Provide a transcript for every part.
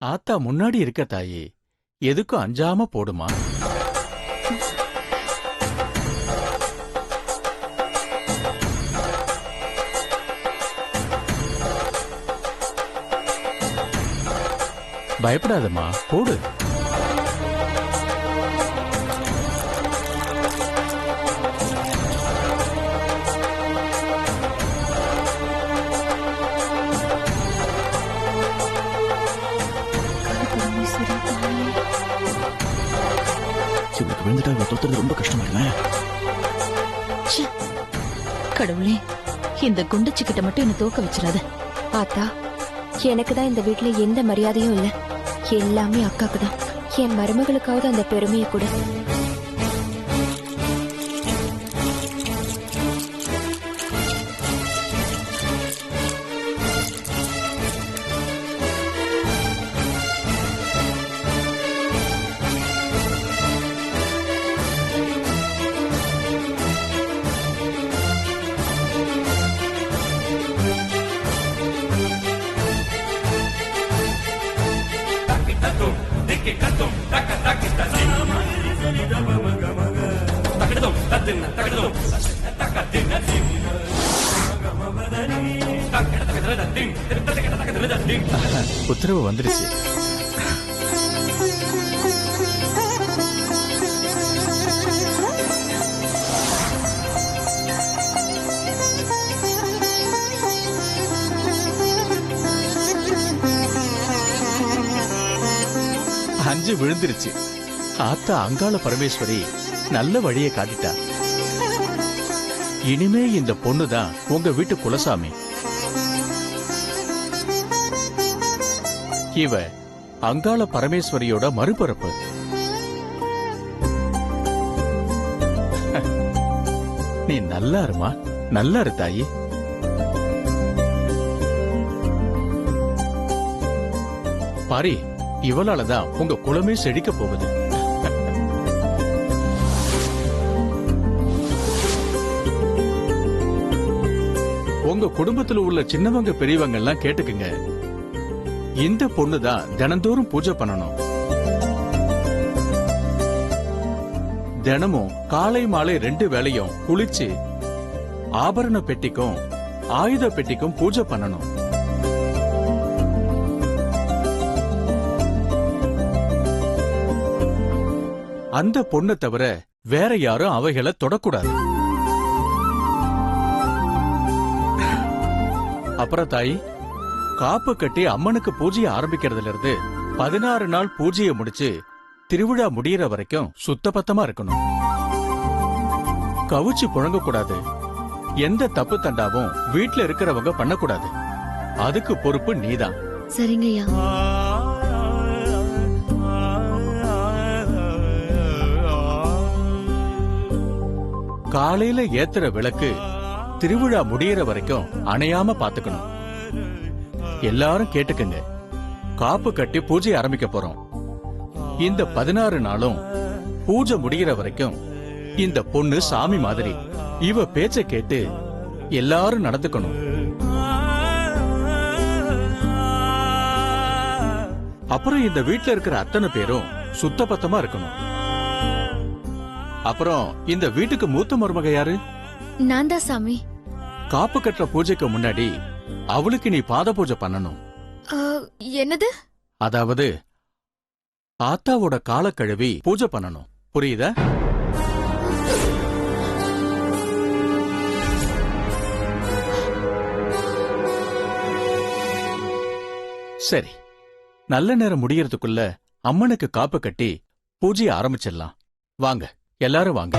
ஆத்தா முன்னாடி இருக்க தாயி, எதுக்கும் அஞ்சாம போடுமா. பயப்படாதம்மா, போடு. இவனுக்கு விழுந்துட்டா இவளை தோத்துறது ரொம்ப கஷ்டமா இல்ல? கடவுளே, இந்த குண்டச்சிக்கிட்ட மட்டும் என்ன தோக்க வச்சிடாத. ஆத்தா, எனக்கு தான் இந்த வீட்ல எந்த மரியாதையும் இல்ல. எல்லாமே அக்காக்கு தான். என் மருமகளுக்காவது அந்த பெருமையை கூட. உத்தரவு வந்துருச்சு. அஞ்சு விழுந்துருச்சு. ஆத்தா அங்காள பரமேஸ்வரி நல்ல வழியை காட்டிட்டா. இனிமே இந்த பொண்ணுதான் உங்க வீட்டு குலசாமி. இவ அங்காள பரமேஸ்வரியோட மறுபிறப்பு. நீ நல்லா இருமா, நல்லா இரு தாயி. பாரி, இவளாலதான் உங்க குலமே செழிக்க போகுது. உங்க குடும்பத்துல உள்ள சின்னவங்க பெரியவங்க எல்லாம் கேட்டுக்குங்க. இந்த பொண்ணுதான் தினந்தோறும் பூஜை பண்ணணும். தினமும் காலை மாலை 2 வேளையும் குளிச்சு ஆபரண பெட்டிக்கும் ஆயுத பெட்டிக்கும் பூஜை பண்ணணும். அந்த பொண்ணை தவிர வேற யாரும் அவைகளை தொடக்கூடாது. அப்புறம் தாய், காப்பு கட்டி அம்மனுக்கு பூஜையை ஆரம்பிக்கிறதுல இருந்து 16 நாள் பூஜையை முடிச்சு திருவிழா முடியற வரைக்கும் சுத்தபத்தமா இருக்கணும். கவுச்சு புழங்க கூடாது. எந்த தப்பு தண்டாவும் வீட்ல இருக்கிறவங்க பண்ணக்கூடாது. அதுக்கு பொறுப்பு நீதான். சரிங்கய்யா. காலையில ஏத்துற விளக்கு திருவிழா முடியற வரைக்கும் அணையாம பாத்துக்கணும். எல்லாரும் கேட்டுக்குங்க. காப்பு கட்டி பூஜை ஆரம்பிக்க போறோம். இந்த 16 நாளும் பூஜை முடிகிற வரைக்கும் இந்த பொண்ணு சாமி மாதிரி இவ பேச்ச கேட்டு எல்லாரும் நடந்துக்கணும். அப்புறம் இந்த வீட்ல இருக்கிற அத்தனை பேரும் சுத்தபத்தமா இருக்கணும். அப்புறம் இந்த வீட்டுக்கு மூத்த மருமக யாரு? நான் தான் சாமி. காப்பு கட்டுற பூஜைக்கு முன்னாடி அவளுக்கு நீ பாத பூஜை பண்ணணும். என்னது? அதாவது ஆத்தாவோட கால கழுவி பூஜை பண்ணணும். புரியுதா? சரி, நல்ல நேரம் முடியறதுக்குள்ள அம்மனுக்கு காப்பு கட்டி பூஜையை ஆரம்பிச்சிடலாம். வாங்க, எல்லாரும் வாங்க.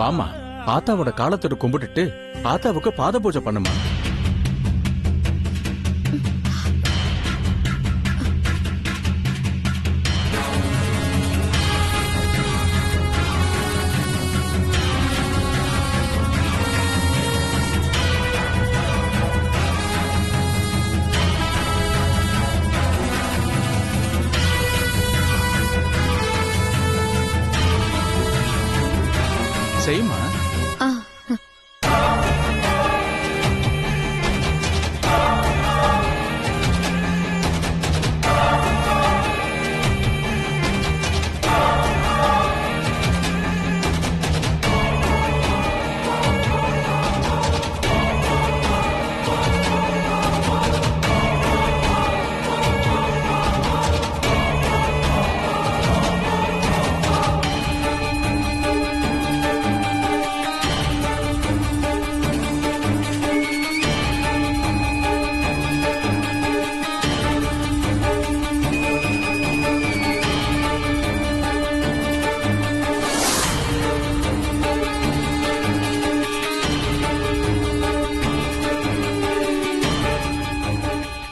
வாமா, ஆத்தாவோட காலத்தோட கும்பிட்டுட்டு ஆத்தாவுக்கு பாத பூஜை பண்ணுமா. செய்யுமா. ஆ,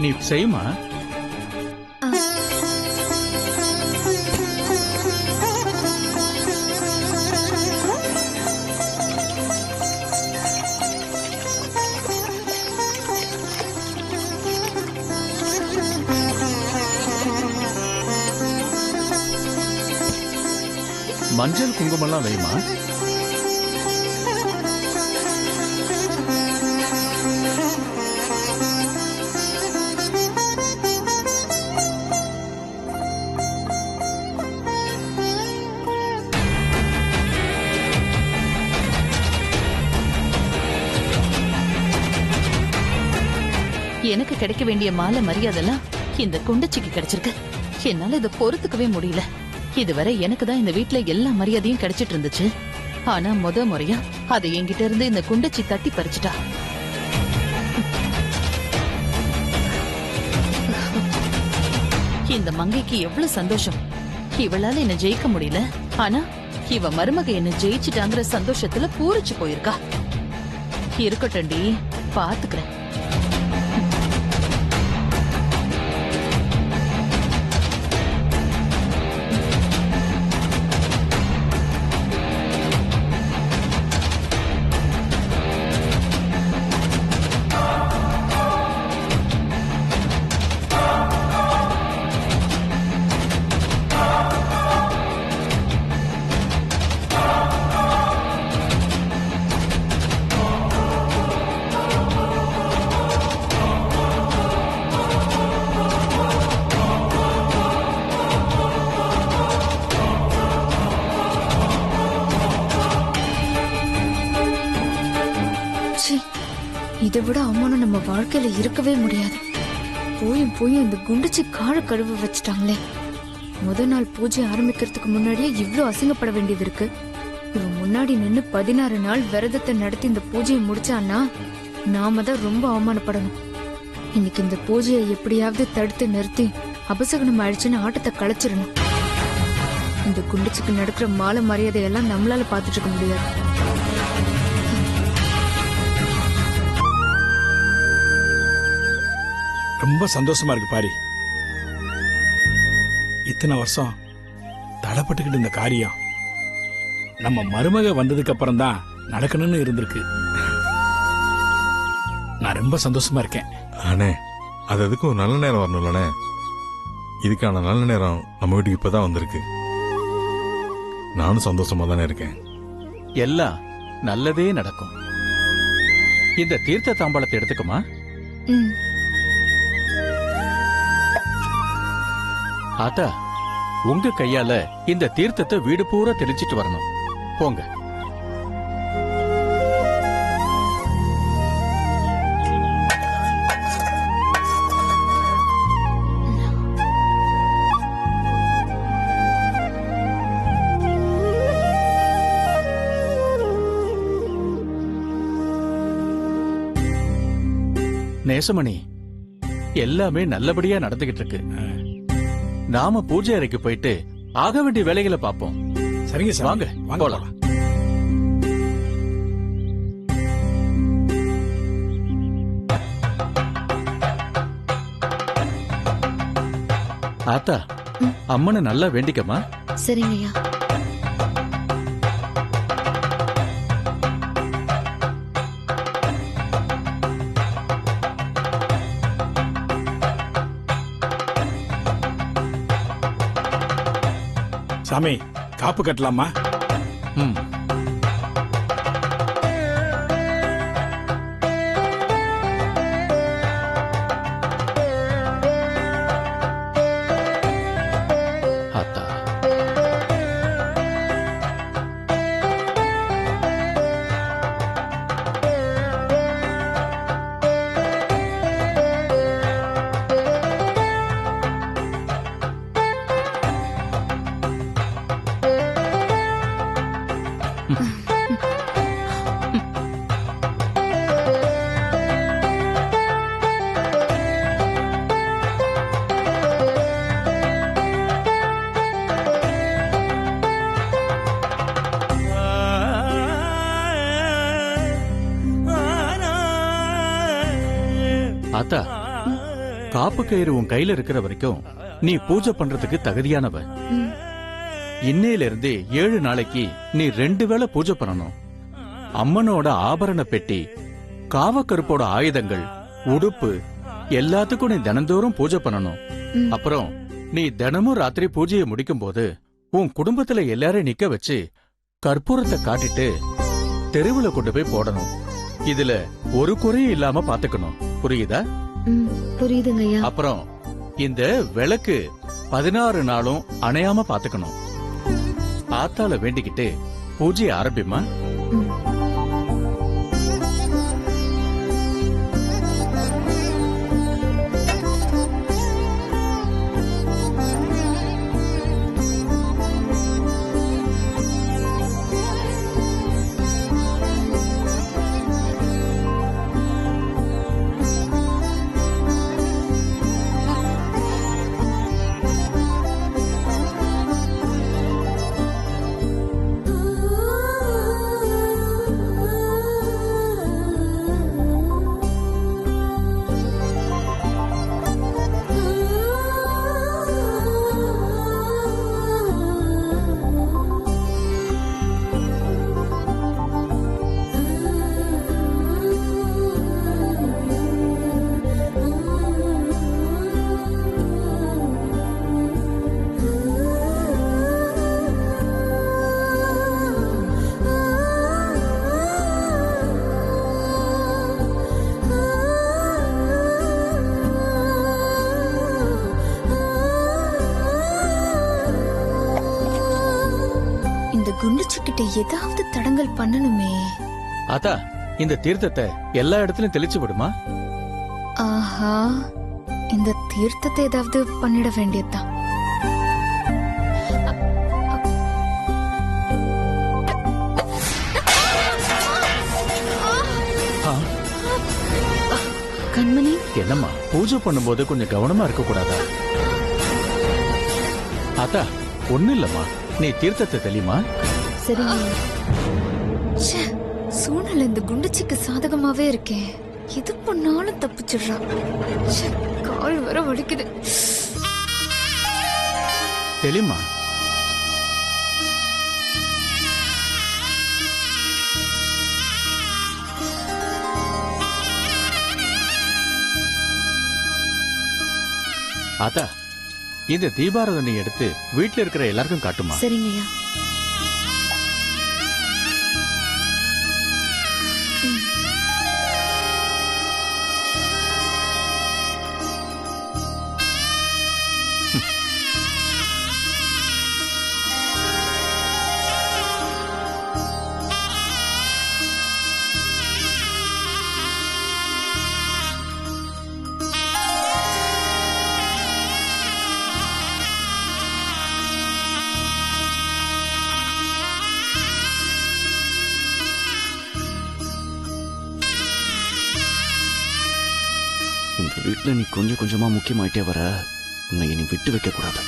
நீ செய்யுமா. மஞ்சள் குங்குமம்லாம் வைமா. எனக்கு கிடைக்க வேண்டிய மாலை மரியாதைலாம் இந்த குண்டச்சிக்கு கிடைச்சிருக்கு. என்னால இதை பொறுத்துக்கவே முடியல. இதுவரை எனக்கு தான் இந்த வீட்ல எல்லா மரியாதையும் கிடைச்சிட்டு இருந்துச்சு. ஆனா முறையா அதை என்கிட்ட இருந்து இந்த குண்டச்சி தட்டி பறிச்சுட்டா. இந்த மங்கைக்கு எவ்வளவு சந்தோஷம். இவளால என்ன ஜெயிக்க முடியல, ஆனா இவ மருமக என்ன ஜெயிச்சுட்டாங்கிற சந்தோஷத்துல பூரிச்சு போயிருக்கா. இருக்கட்டும்டி, பாத்துக்கிறேன். இதை விட அவமானம் நம்ம வாழ்க்கையில இருக்கவே முடியாது. போயும் இந்த குண்டுச்சி காழ கழுவு வச்சுட்டாங்களே. முதல் நாள் பூஜை ஆரம்பிக்கிறதுக்கு முன்னாடியே இவ்ளோ அசிங்கப்பட வேண்டியது இருக்கு. இவன் முன்னாடி நின்னு 16 நாள் விரதத்தை நடத்தி இந்த பூஜையை முடிச்சான்னா நாம தான் ரொம்ப அவமானப்படணும். இன்னைக்கு இந்த பூஜையை எப்படியாவது தடுத்து நிறுத்தி அபசகனம் ஆயிடுச்சுன்னு ஆட்டத்தை களைச்சிடணும். இந்த குண்டுச்சிக்கு நடக்கிற மாலை மரியாதையெல்லாம் நம்மளால பாத்துட்டு இருக்க முடியாது. ரொம்ப சந்தோஷமா இருக்கு பாரி. இத்தனை வருஷம் தடைப்பட்டுக்கிட்டு இந்த காரியம் நம்ம மருமக வந்ததுக்கு அப்புறம் தான் நடக்கணும்னு இருந்திருக்கு. நான் ரொம்ப சந்தோஷமா இருக்கேன். அண்ணே, அது அதுக்கு ஒரு நல்ல நேரம் வரணும்லண்ணே. இதுக்கான நல்ல நேரம் நம்ம வீட்டுக்கு இப்பதான் வந்திருக்கு. நானும் சந்தோஷமா தானே இருக்கேன். எல்லாம் நல்லதே நடக்கும். இந்த தீர்த்த தாம்பாளத்தை எடுத்துக்குமா. ஆத்தா, உங்க கையால இந்த தீர்த்தத்தை வீடு பூரா தெளிச்சிட்டு வரணும். போங்க. நேசமணி, எல்லாமே நல்லபடியா நடந்துகிட்டு இருக்கு. நாம பூஜை அறைக்கு போயிட்டு ஆக வேண்டிய வேலைகளை பார்ப்போம். சரிங்க சார், வாங்க வாங்க போலாம். ஆத்தா அம்மனை நல்லா வேண்டிக்கமா. சரிங்கய்யா. சாமி, காப்பு கட்டலாமா? ம். ஆத்தா ஆத்தா காப்பு கயிறு உன் கையில இருக்கிற வரைக்கும் நீ பூஜை பண்றதுக்கு தகுதியானவ. ம். இன்னையில இருந்து 7 நாளைக்கு நீ 2 வேளை பூஜை பண்ணணும். அம்மனோட ஆபரண பெட்டி, காவக்கருப்போட ஆயுதங்கள், உடுப்பு எல்லாத்துக்கும் நீ தினந்தோறும் பூஜை பண்ணணும். ம். அப்புறம் நீ தினமும் ராத்திரி பூஜையை முடிக்கும் போது உன் குடும்பத்துல எல்லாரையும் நிக்க வச்சு கற்பூரத்தை காட்டிட்டு தெருவுல கொண்டு போய் போடணும். இதுல ஒரு குறையும் இல்லாம பாத்துக்கணும். புரியுதா? ம், புரியுதுங்கய்யா. அப்புறம் இந்த விளக்கு 16 நாளும் அணையாம பாத்துக்கணும். ஆத்தால வேண்டிக்கிட்டு பூஜையை ஆரம்பிமா. ம். குண்டுச்சிக்கிட்ட ஏதாவது தடங்கல் பண்ணணுமே. ஆத்தா இந்த தீர்த்தத்தை எல்லா இடத்துலயும் தெளிச்சு விடுமா. ஆஹா, இந்த தீர்த்தத்தை ஏதாவது பண்ணிட வேண்டியதுதான். கண்மணி, என்னம்மா பூஜை பண்ணும்போது கொஞ்சம் கவனமா இருக்க கூடாதா? ஆத்தா ஒண்ணு இல்லம்மா, நீ தீர்த்தத்தை தெளிமா. சரிங்க. சூழ்நிலை இந்த குண்டுச்சிக்கு சாதகமாவே இருக்கேன். எது பண்ணாலும் தப்பிச்சிடுறா. கால் வர வலிக்குது. தெளிமா. ஆத்தா இந்த தீபாராதனை எடுத்து வீட்டுல இருக்கிற எல்லாருக்கும் காட்டுமா. சரிங்கய்யா. இந்த வீட்டுல நீ கொஞ்சம் கொஞ்சமா முக்கியமாயிட்டே வர, உன்னை நீ விட்டு வைக்க கூடாது.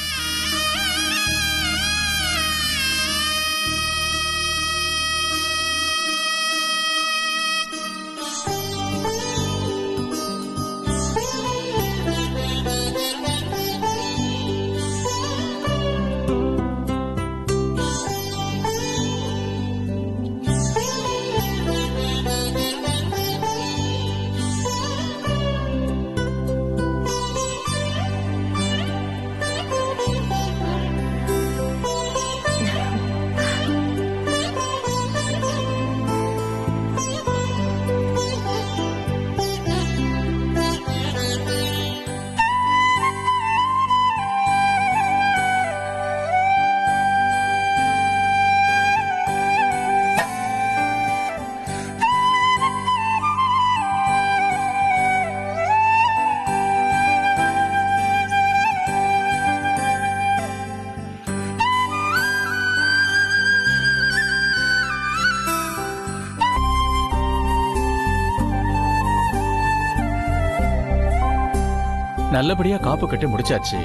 நல்லபடியா காப்பு கட்டி முடிச்சாச்சு,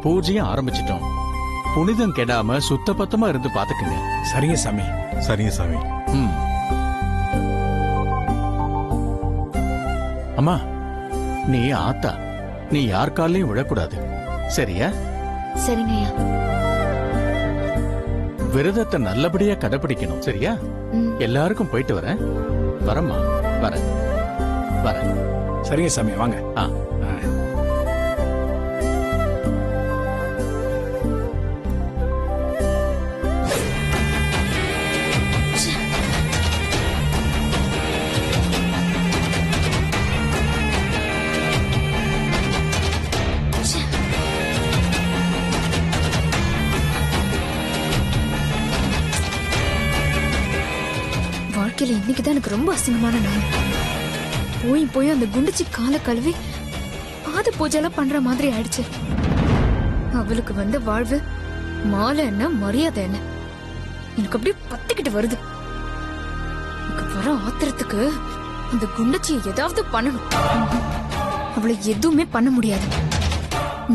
பூஜையும் ஆரம்பிச்சிட்டோம். புனிதம் கெடாம சுத்தபத்தமா இருந்து பாத்துக்குங்க. சரிங்க சாமி. சரிங்க சாமி. ம். அம்மா, நீ ஆத்தா, நீ யார் காலையும் விழக்கூடாது, சரியா? சரிங்க ஐயா. விரதத்தை நல்லபடியா கடைபிடிக்கணும், சரியா? ம். எல்லாருக்கும் போயிட்டு வரேன். வரம்மா, வரேன் வரேன். சரிங்க சாமி, வாங்க. ஆ. ஆ. வாழ்க்கையில இன்னைக்குதான் எனக்கு ரொம்ப அசிங்கமான நாள். போய் அந்த குண்டுச்சி காலை கழுவி பாத பூஜைலாம் பண்ற மாதிரி ஆயிடுச்சு. அவளுக்கு வந்த வாழ்வு மாலை என்ன மரியாதை என்ன, எனக்கு அப்படியே பத்திக்கிட்டு வருது. எனக்கு வர ஆத்திரத்துக்கு அந்த குண்டச்சியை ஏதாவது பண்ணணும். அவளை எதுவுமே பண்ண முடியாது.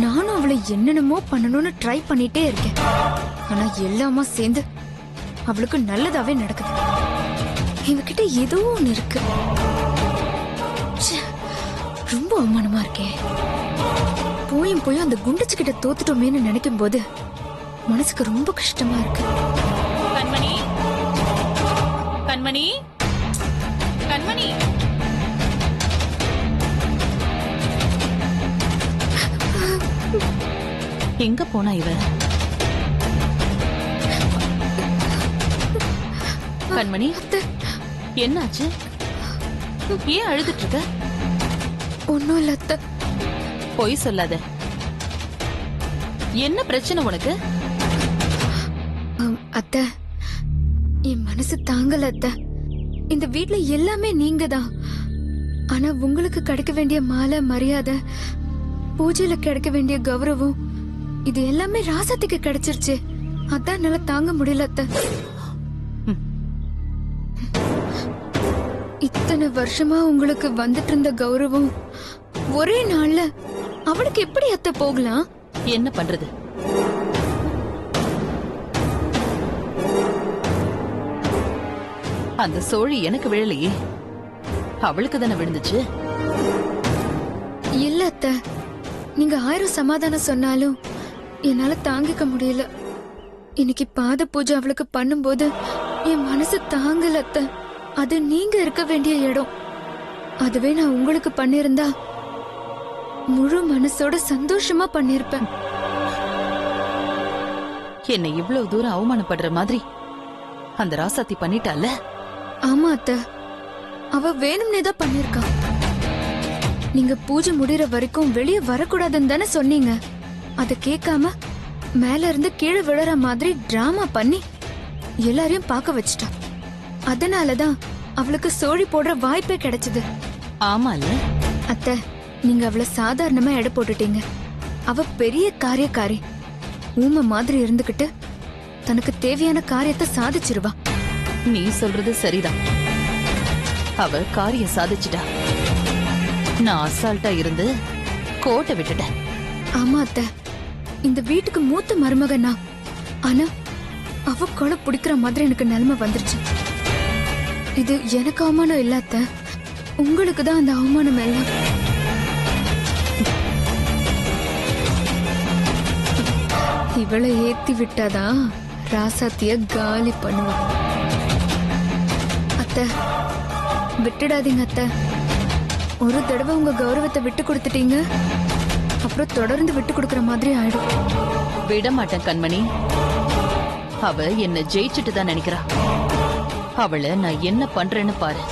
நானும் அவளை என்னென்னமோ பண்ணணும்னு ட்ரை பண்ணிட்டே இருக்கேன். ஆனா எல்லாமா சேர்ந்து அவளுக்கு நல்லதாவே நடக்குது. இவகிட்ட ஏதோ ஒண்ணு இருக்கு. ச்சே, ரொம்ப அவமானமா இருக்கேன். போயும் அந்த குண்டச்சு கிட்ட தோத்துட்டோமேன்னு நினைக்கும் போது மனசுக்கு ரொம்ப கஷ்டமா இருக்கு. கண்மணி, கண்மணி, கண்மணி. எங்க போனா இவ? கண்மணி, என்னாச்சு? ஏன் அழுதுட்டு இருக்க? ஒன்னும் இல்ல அத்தை. பொய் சொல்லாத. என்ன பிரச்சனை உனக்கு? அத்தை, என் மனசு தாங்கல அத்தை. இந்த வீட்ல எல்லாமே நீங்க தான். ஆனா உங்களுக்கு கிடைக்க வேண்டிய மாலை மரியாதை, பூஜையில கிடைக்க வேண்டிய கௌரவம், இது எல்லாமே ராசாத்திக்கு கிடைச்சிருச்சு. அதான் என்னால தாங்க முடியல அத்தை. இத்தனை வருஷமா உங்களுக்கு வந்துட்டு இருந்த கௌரவம் ஒரே நாள்ல அவளுக்கு எப்படி அத்தை போகலாம்? என்ன பண்றது? அந்த சோழி எனக்கு விழலையே, அவளுக்கு தானே விழுந்துச்சு. இல்ல அத்தை, நீங்க 1000 சமாதானம் சொன்னாலும் என்னால தாங்கிக்க முடியல. இன்னைக்கு பாத பூஜை அவளுக்கு பண்ணும்போது என் மனசு தாங்கல அத்தை. அது நீங்க இருக்க வேண்டிய இடம். அதுவே நான் உங்களுக்கு பண்ணிருந்தா முழு மனசோட சந்தோஷமா பண்ணிருப்பேன். என்னை இவ்வளவு தூரம் அவமானப்படுற மாதிரி அந்த ராசாத்தி பண்ணிட்டால. ஆமா அத்தை, அவ வேணும்னே தான் பண்ணிருக்கா. நீங்க பூஜை முடியற வரைக்கும் வெளியே வரக்கூடாதுன்னு தானே சொன்னீங்க. அத கேட்காம மேல இருந்து கீழே விழற மாதிரி டிராமா பண்ணி எல்லாரையும் பார்க்க வச்சுட்டா. அதனாலதான் அவளுக்கு சோழி போடுற வாய்ப்பே கிடைச்சது. ஆமால அத்தை, நீங்க அவளை சாதாரணமா எடை போட்டுட்டீங்க. அவ பெரிய காரியக்காரி. ஊமை மாதிரி இருந்துகிட்டு தனக்கு தேவையான காரியத்தை சாதிச்சிருவா. நீ சொல்றது சரிதான். அவ காரியம் சாதிச்சுட்டா. நான் அசால்ட்டா இருந்து கோட்டை விட்டுட்டேன். ஆமா அத்தை, இந்த வீட்டுக்கு மூத்த மருமகனா. ஆனா அவ கொலை பிடிக்கிற மாதிரி எனக்கு நிலைமை வந்துருச்சு. இது எனக்கு அவமானம் இல்ல அத்தை, உங்களுக்கு தான் அந்த அவமானம் எல்லாம். இவளை ஏத்தி விட்டாதான் ராசாத்திய காலி பண்ணுவா. அத்தை, விட்டுடாதீங்க அத்தை. ஒரு தடவை உங்க கௌரவத்தை விட்டு கொடுத்துட்டீங்க, அப்புறம் தொடர்ந்து விட்டு கொடுக்கற மாதிரி ஆயிடும். விட மாட்டேன் கண்மணி. அவ என்ன ஜெயிச்சுட்டு தான் நினைக்கிறா. அவளை நான் என்ன பண்றேன்னு பாரு.